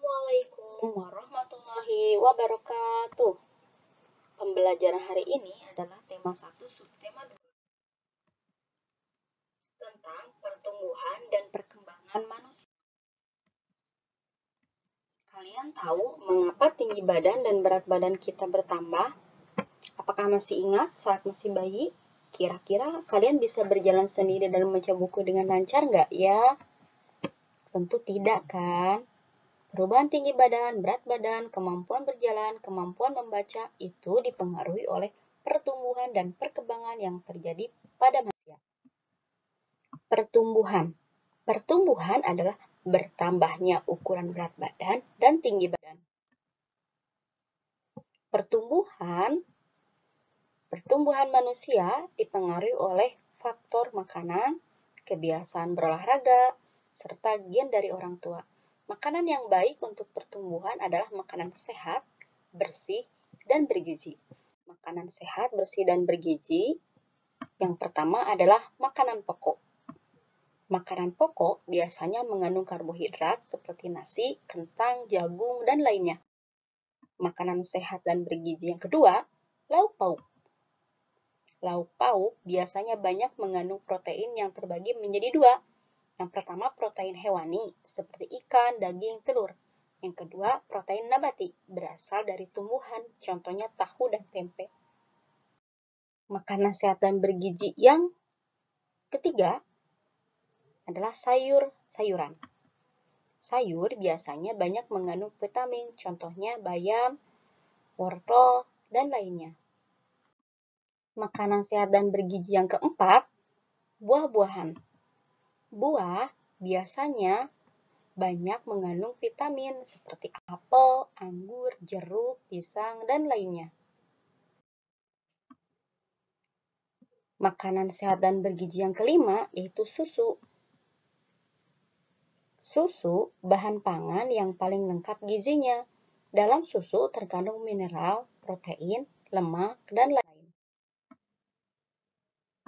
Assalamualaikum warahmatullahi wabarakatuh. Pembelajaran hari ini adalah tema 1 subtema 2 tentang pertumbuhan dan perkembangan manusia. Kalian tahu mengapa tinggi badan dan berat badan kita bertambah? Apakah masih ingat saat masih bayi? Kira-kira kalian bisa berjalan sendiri dan membaca buku dengan lancar nggak ya? Tentu tidak kan? Perubahan tinggi badan, berat badan, kemampuan berjalan, kemampuan membaca itu dipengaruhi oleh pertumbuhan dan perkembangan yang terjadi pada manusia. Pertumbuhan. Pertumbuhan adalah bertambahnya ukuran berat badan dan tinggi badan. Pertumbuhan manusia dipengaruhi oleh faktor makanan, kebiasaan berolahraga, serta gen dari orang tua. Makanan yang baik untuk pertumbuhan adalah makanan sehat, bersih, dan bergizi. Makanan sehat, bersih, dan bergizi yang pertama adalah makanan pokok. Makanan pokok biasanya mengandung karbohidrat seperti nasi, kentang, jagung, dan lainnya. Makanan sehat dan bergizi yang kedua, lauk pauk. Lauk pauk biasanya banyak mengandung protein yang terbagi menjadi dua. Yang pertama protein hewani, seperti ikan, daging, telur. Yang kedua protein nabati, berasal dari tumbuhan, contohnya tahu dan tempe. Makanan sehat dan bergizi yang ketiga adalah sayur-sayuran. Sayur biasanya banyak mengandung vitamin, contohnya bayam, wortel, dan lainnya. Makanan sehat dan bergizi yang keempat, buah-buahan. Buah biasanya banyak mengandung vitamin seperti apel, anggur, jeruk, pisang, dan lainnya. Makanan sehat dan bergizi yang kelima yaitu susu. Susu bahan pangan yang paling lengkap gizinya. Dalam susu terkandung mineral, protein, lemak, dan lain.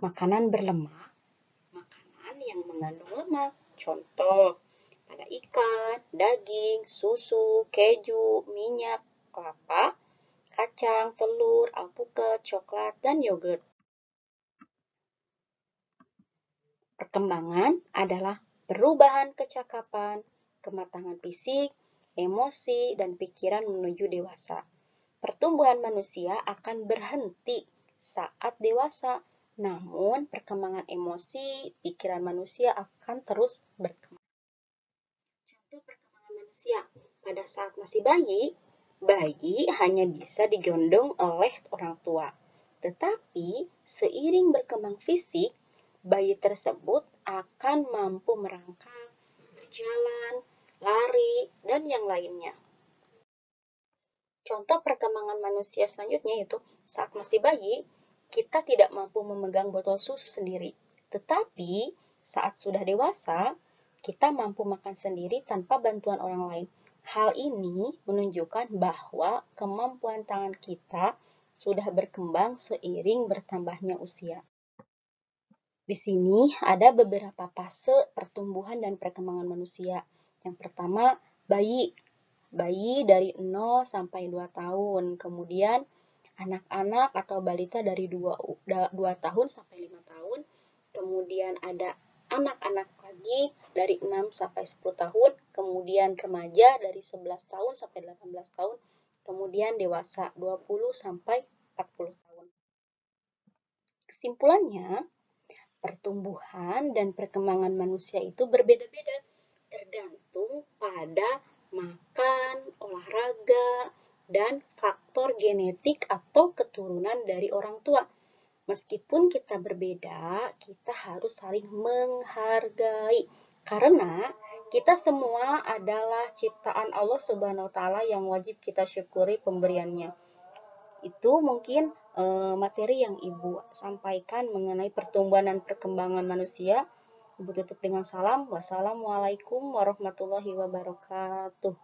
Makanan berlemak, makanan yang mengandung lemak. Contoh, ada ikan, daging, susu, keju, minyak, kelapa, kacang, telur, alpukat, coklat, dan yogurt. Perkembangan adalah perubahan kecakapan, kematangan fisik, emosi, dan pikiran menuju dewasa. Pertumbuhan manusia akan berhenti saat dewasa, namun perkembangan emosi, pikiran manusia akan terus berkembang. Contoh perkembangan manusia pada saat masih bayi, bayi hanya bisa digendong oleh orang tua. Tetapi seiring berkembang fisik, bayi tersebut akan mampu merangkak, berjalan, lari, dan yang lainnya. Contoh perkembangan manusia selanjutnya yaitu saat masih bayi, kita tidak mampu memegang botol susu sendiri. Tetapi saat sudah dewasa, kita mampu makan sendiri tanpa bantuan orang lain. Hal ini menunjukkan bahwa kemampuan tangan kita sudah berkembang seiring bertambahnya usia. Di sini ada beberapa fase pertumbuhan dan perkembangan manusia. Yang pertama, bayi. Bayi dari 0 sampai 2 tahun. Kemudian anak-anak atau balita dari 2 tahun sampai 5 tahun. Kemudian ada anak-anak lagi dari 6 sampai 10 tahun. Kemudian remaja dari 11 tahun sampai 18 tahun. Kemudian dewasa 20 sampai 40 tahun. Kesimpulannya, pertumbuhan dan perkembangan manusia itu berbeda-beda, tergantung pada makan, olahraga, dan faktor genetik atau keturunan dari orang tua. Meskipun kita berbeda, kita harus saling menghargai. Karena kita semua adalah ciptaan Allah Subhanahu wa Ta'ala yang wajib kita syukuri pemberiannya. Itu mungkin materi yang Ibu sampaikan mengenai pertumbuhan dan perkembangan manusia. Ibu tutup dengan salam. Wassalamualaikum warahmatullahi wabarakatuh.